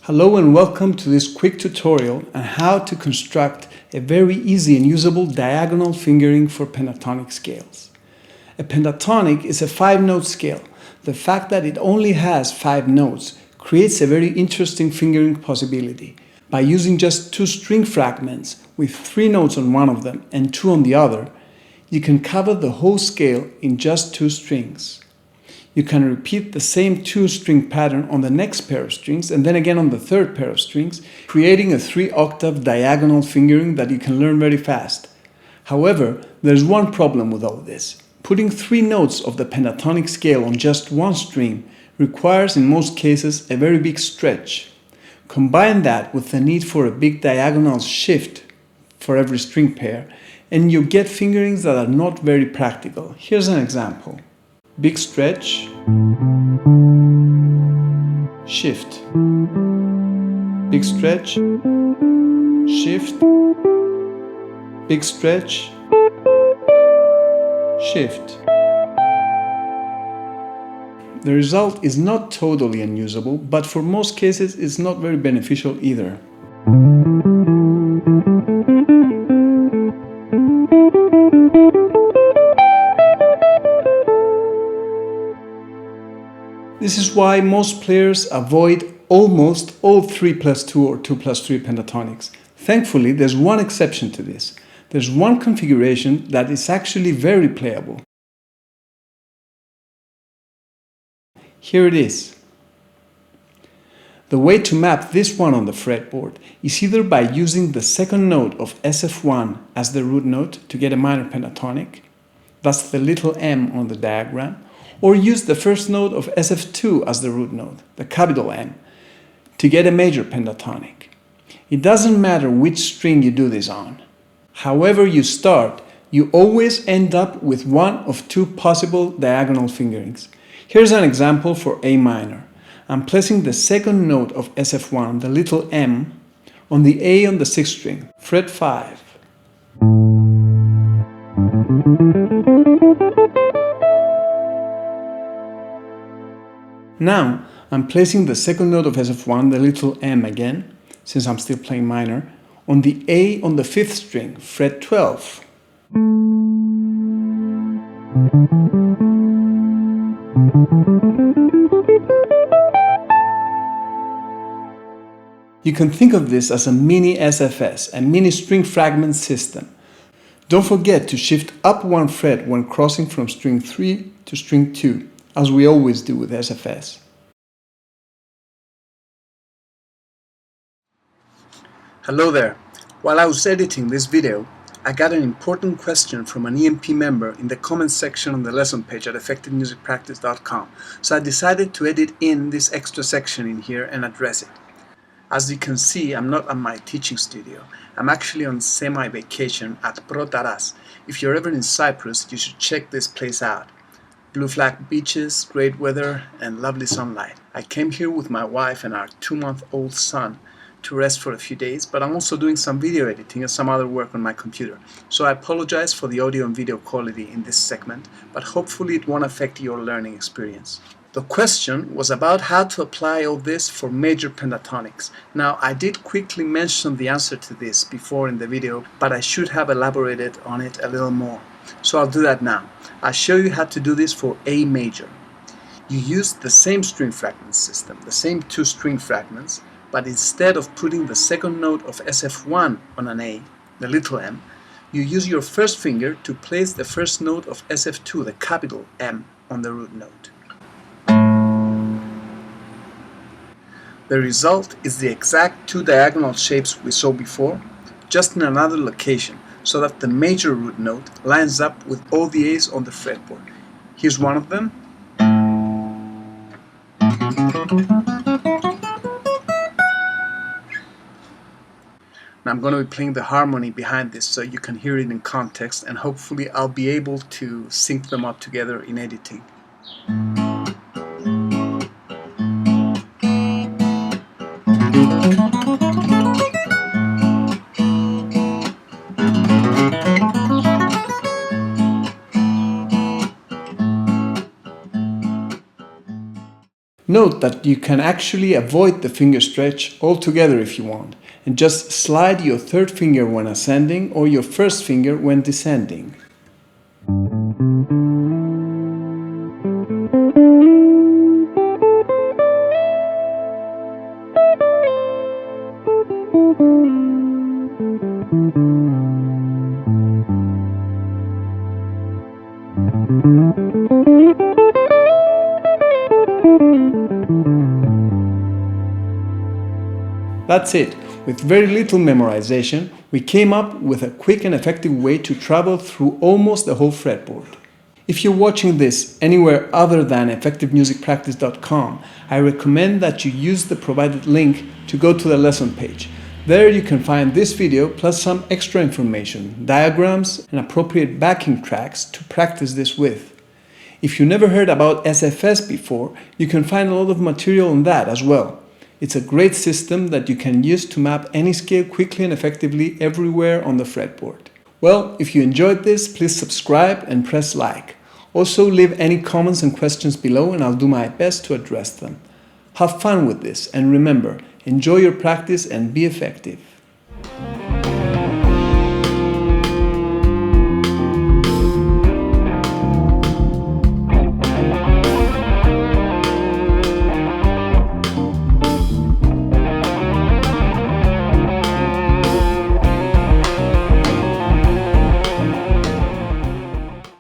Hello and welcome to this quick tutorial on how to construct a very easy and usable diagonal fingering for pentatonic scales. A pentatonic is a 5-note scale. The fact that it only has 5 notes creates a very interesting fingering possibility. By using just 2 string fragments with 3 notes on one of them and 2 on the other, you can cover the whole scale in just 2 strings. You can repeat the same 2-string pattern on the next pair of strings and then again on the third pair of strings, creating a 3-octave diagonal fingering that you can learn very fast. However, there's one problem with all this. Putting 3 notes of the pentatonic scale on just one string requires in most cases a very big stretch. Combine that with the need for a big diagonal shift for every string pair, and you get fingerings that are not very practical. Here's an example. Big stretch, shift, big stretch, shift, big stretch, shift. The result is not totally unusable, but for most cases it's not very beneficial either. This is why most players avoid almost all 3+2 or 2+3 pentatonics. Thankfully, there's one exception to this. There's one configuration that is actually very playable. Here it is. The way to map this one on the fretboard is either by using the second note of SF1 as the root note to get a minor pentatonic, that's the little m on the diagram, or use the first note of SF2 as the root note, the capital M, to get a major pentatonic. It doesn't matter which string you do this on. However you start, you always end up with one of 2 possible diagonal fingerings. Here's an example for A minor. I'm placing the second note of SF1, the little m, on the A on the 6th string, fret 5. Now, I'm placing the second note of SF1, the little m again, since I'm still playing minor, on the A on the 5th string, fret 12. You can think of this as a mini SFS, a mini string fragment system. Don't forget to shift up 1 fret when crossing from string 3 to string 2, as we always do with SFS. Hello there. While I was editing this video, I got an important question from an EMP member in the comments section on the lesson page at EffectiveMusicPractice.com, so I decided to edit in this extra section in here and address it. As you can see, I'm not at my teaching studio. I'm actually on semi-vacation at Prokopis. If you're ever in Cyprus, you should check this place out. Blue flag beaches, great weather, and lovely sunlight. I came here with my wife and our 2-month-old son to rest for a few days, but I'm also doing some video editing and some other work on my computer. So I apologize for the audio and video quality in this segment, but hopefully it won't affect your learning experience. The question was about how to apply all this for major pentatonics. Now, I did quickly mention the answer to this before in the video, but I should have elaborated on it a little more. So I'll do that now. I'll show you how to do this for A major. You use the same string fragment system, the same 2 string fragments, but instead of putting the second note of SF1 on an A, the little m, you use your first finger to place the first note of SF2, the capital M, on the root note. The result is the exact 2 diagonal shapes we saw before, just in another location, so that the major root note lines up with all the A's on the fretboard. Here's one of them. Now I'm going to be playing the harmony behind this so you can hear it in context, and hopefully I'll be able to sync them up together in editing. Note that you can actually avoid the finger stretch altogether if you want, and just slide your third finger when ascending or your first finger when descending. That's it. With very little memorization, we came up with a quick and effective way to travel through almost the whole fretboard. If you're watching this anywhere other than EffectiveMusicPractice.com, I recommend that you use the provided link to go to the lesson page. There you can find this video plus some extra information, diagrams, and appropriate backing tracks to practice this with. If you never heard about SFS before, you can find a lot of material on that as well. It's a great system that you can use to map any scale quickly and effectively everywhere on the fretboard. Well, if you enjoyed this, please subscribe and press like. Also, leave any comments and questions below and I'll do my best to address them. Have fun with this and remember, enjoy your practice and be effective.